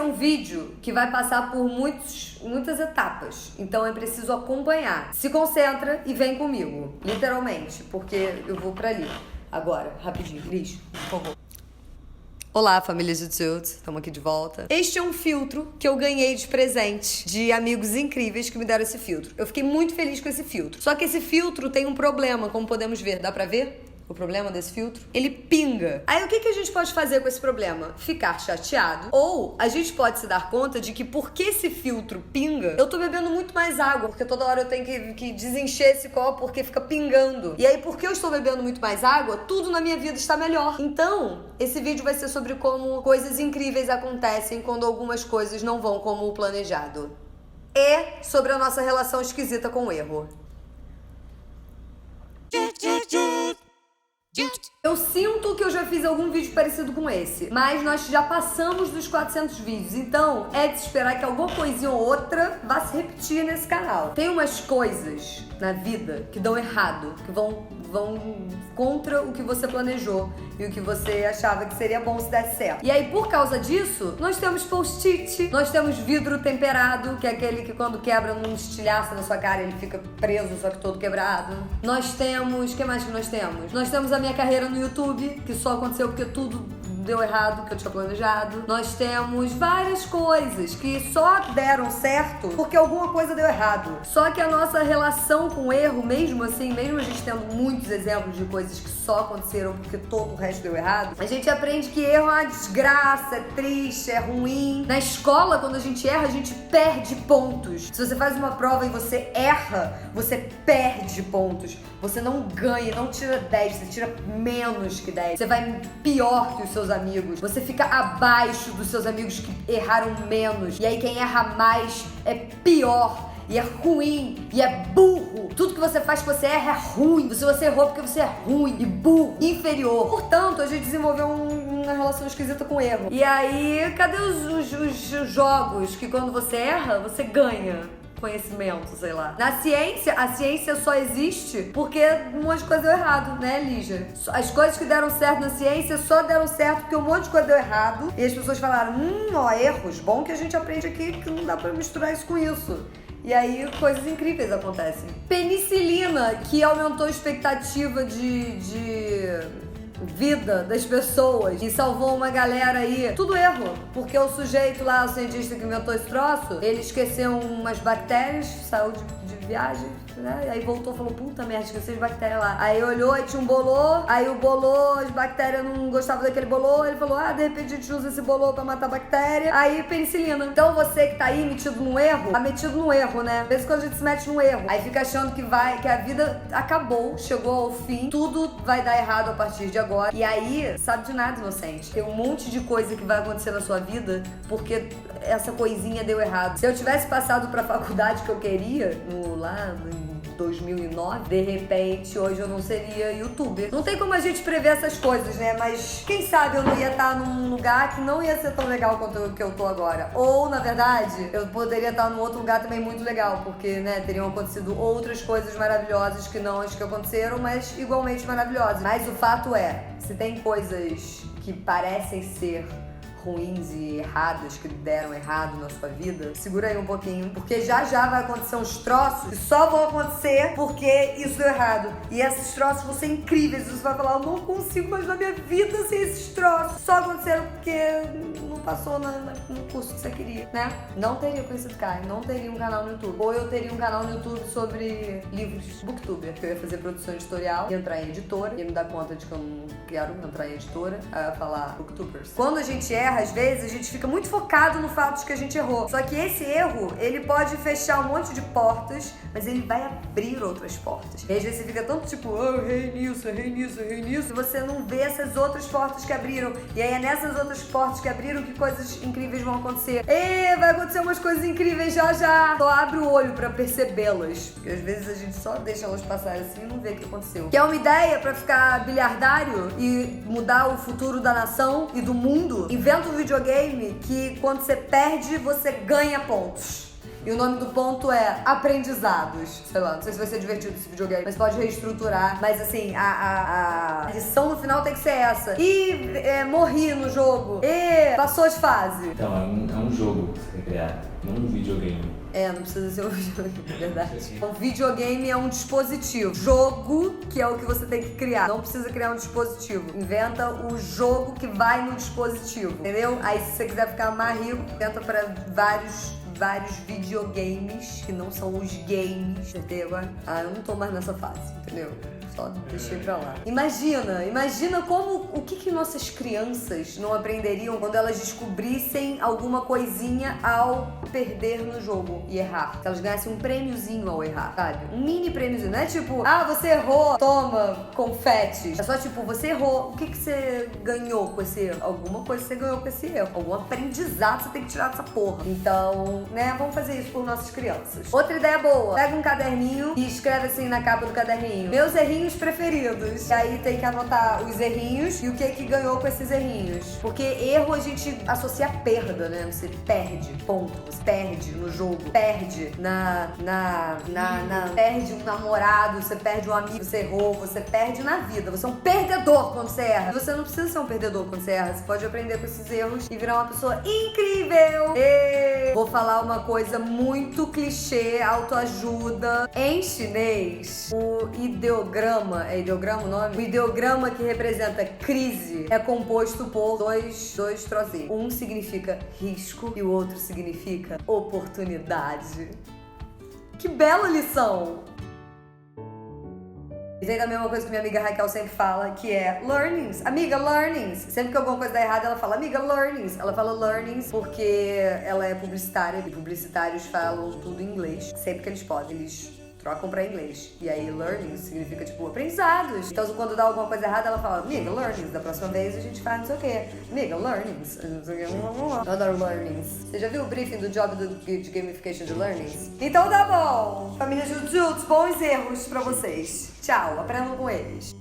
é um vídeo que vai passar por muitas etapas, então é preciso acompanhar. Se concentra e vem comigo, literalmente, porque eu vou pra ali. Agora, rapidinho, Liz, por favor. Olá, família Jutsu, estamos aqui de volta. Este é um filtro que eu ganhei de presente de amigos incríveis que me deram esse filtro. Eu fiquei muito feliz com esse filtro. Só que esse filtro tem um problema, como podemos ver. Dá pra ver? O problema desse filtro? Ele pinga. Aí o que a gente pode fazer com esse problema? Ficar chateado. Ou a gente pode se dar conta de que porque esse filtro pinga, eu tô bebendo muito mais água, porque toda hora eu tenho que desencher esse copo porque fica pingando. E aí porque eu estou bebendo muito mais água, tudo na minha vida está melhor. Então, esse vídeo vai ser sobre como coisas incríveis acontecem quando algumas coisas não vão como o planejado. E sobre a nossa relação esquisita com o erro. Eu sinto que eu já fiz algum vídeo parecido com esse, mas nós já passamos dos 400 vídeos, então é de se esperar que alguma coisinha ou outra vá se repetir nesse canal. Tem umas coisas na vida que dão errado, que vão contra o que você planejou e o que você achava que seria bom se desse certo. E aí, por causa disso, nós temos post-it, nós temos vidro temperado, que é aquele que quando quebra num estilhaço na sua cara, ele fica preso, só que todo quebrado. Nós temos... O que mais que nós temos? Nós temos a minha carreira no YouTube, que só aconteceu porque tudo deu errado, que eu tinha planejado. Nós temos várias coisas que só deram certo porque alguma coisa deu errado. Só que a nossa relação com o erro, mesmo assim, mesmo a gente tendo muitos exemplos de coisas que só aconteceram porque todo o resto deu errado, a gente aprende que erro é uma desgraça, é triste, é ruim. Na escola, quando a gente erra, a gente perde pontos. Se você faz uma prova e você erra, você perde pontos. Você não ganha, não tira 10, você tira menos que 10. Você vai pior que os seus amigos. Você fica abaixo dos seus amigos que erraram menos. E aí quem erra mais é pior. E é ruim, e é burro. Tudo que você faz que você erra é ruim. Se você errou porque você é ruim e burro, inferior. Portanto, a gente desenvolveu uma relação esquisita com o erro. E aí, cadê os jogos que quando você erra, você ganha conhecimento, sei lá. Na ciência, a ciência só existe porque um monte de coisa deu errado, né, Lígia? As coisas que deram certo na ciência só deram certo porque um monte de coisa deu errado. E as pessoas falaram, ó, erros. Bom que a gente aprende aqui que não dá pra misturar isso com isso. E aí coisas incríveis acontecem. Penicilina, que aumentou a expectativa de vida das pessoas e salvou uma galera aí. Tudo erro, porque o sujeito lá, o cientista que inventou esse troço, ele esqueceu umas bactérias, saiu de viagem, né? E aí voltou e falou, puta merda, esqueci as bactérias lá. Aí olhou, aí tinha um bolô, aí o bolô, as bactérias não gostavam daquele bolô, ele falou, de repente a gente usa esse bolô pra matar a bactéria. Aí penicilina. Então você que tá aí metido num erro, tá metido num erro, né? Às vezes quando a gente se mete num erro, aí fica achando que a vida acabou, chegou ao fim, tudo vai dar errado a partir de agora. E aí, sabe de nada, inocente. Tem um monte de coisa que vai acontecer na sua vida porque essa coisinha deu errado. Se eu tivesse passado pra faculdade que eu queria, lá em 2009, de repente, hoje eu não seria youtuber. Não tem como a gente prever essas coisas, né? Mas quem sabe eu não ia estar num lugar que não ia ser tão legal quanto o que eu tô agora. Ou, na verdade, eu poderia estar num outro lugar também muito legal, porque, né, teriam acontecido outras coisas maravilhosas que não as que aconteceram, mas igualmente maravilhosas. Mas o fato é, se tem coisas que parecem ser ruins e erradas, que deram errado na sua vida, segura aí um pouquinho, porque já vai acontecer uns troços que só vão acontecer porque isso deu errado. E esses troços vão ser incríveis. Você vai falar, eu não consigo mais na minha vida sem esses troços. Só aconteceram porque não passou no curso que você queria, né? Não teria conhecido Kai, não teria um canal no YouTube. Ou eu teria um canal no YouTube sobre livros, booktuber, que eu ia fazer produção editorial, ia entrar em editora, ia me dar conta de que eu não quero entrar em editora, aí eu ia falar booktubers. Quando a gente erra, às vezes, a gente fica muito focado no fato de que a gente errou. Só que esse erro, ele pode fechar um monte de portas, mas ele vai abrir outras portas. E às vezes você fica tanto tipo, eu errei nisso, e você não vê essas outras portas que abriram. E aí é nessas outras portas que abriram que coisas incríveis vão acontecer. E vai acontecer umas coisas incríveis já. Só abre o olho pra percebê-las. Porque às vezes a gente só deixa elas passarem assim e não vê o que aconteceu. Quer uma ideia pra ficar bilhardário e mudar o futuro da nação e do mundo? Inventa um videogame que quando você perde, você ganha pontos. E o nome do ponto é aprendizados. Sei lá, não sei se vai ser divertido esse videogame, mas pode reestruturar. Mas assim, a lição no final tem que ser essa. Morri no jogo. Passou de fase. Então, é um jogo que você quer criar, não um videogame. Não precisa ser um videogame, é verdade. Um videogame é um dispositivo. Jogo, que é o que você tem que criar. Não precisa criar um dispositivo. Inventa o jogo que vai no dispositivo, entendeu? Aí se você quiser ficar mais rico, tenta pra vários videogames que não são os games, entendeu? Eu não tô mais nessa fase, entendeu? Só deixei pra lá. Imagina o que nossas crianças não aprenderiam quando elas descobrissem alguma coisinha ao perder no jogo e errar. Se elas ganhassem um prêmiozinho ao errar, sabe? Um mini prêmiozinho. Não é tipo, você errou, toma confetes. É só tipo, você errou, o que você ganhou com esse erro? Alguma coisa você ganhou com esse erro. Algum aprendizado você tem que tirar dessa porra. Então, vamos fazer isso por nossas crianças. Outra ideia boa. Pega um caderninho e escreve assim na capa do caderninho: meus errinhos preferidos. E aí tem que anotar os errinhos e o que ganhou com esses errinhos. Porque erro a gente associa a perda, né? Você perde, ponto. Você perde no jogo, perde perde um namorado, você perde um amigo, você errou, você perde na vida. Você é um perdedor quando você erra. Você não precisa ser um perdedor quando você erra. Você pode aprender com esses erros e virar uma pessoa incrível. Vou falar uma coisa muito clichê, autoajuda. Em chinês, o ideograma, é ideograma o nome? O ideograma que representa crise é composto por dois trocinhos. Um significa risco e o outro significa oportunidade. Que bela lição! E tem também uma coisa que minha amiga Raquel sempre fala, que é learnings. Amiga, learnings. Sempre que alguma coisa dá errado, ela fala, amiga, learnings. Ela fala learnings porque ela é publicitária e publicitários falam tudo em inglês. Sempre que eles podem, eles trocam pra inglês. E aí, learning significa, tipo, aprendizados. Então, quando dá alguma coisa errada, ela fala, amiga, learnings. Da próxima vez, a gente faz não sei o quê. Amiga, learnings. Eu adoro learnings. Você já viu o briefing do job de gamification de learnings? Então tá bom. Família Jutsu, bons erros pra vocês. Tchau, aprendam com eles.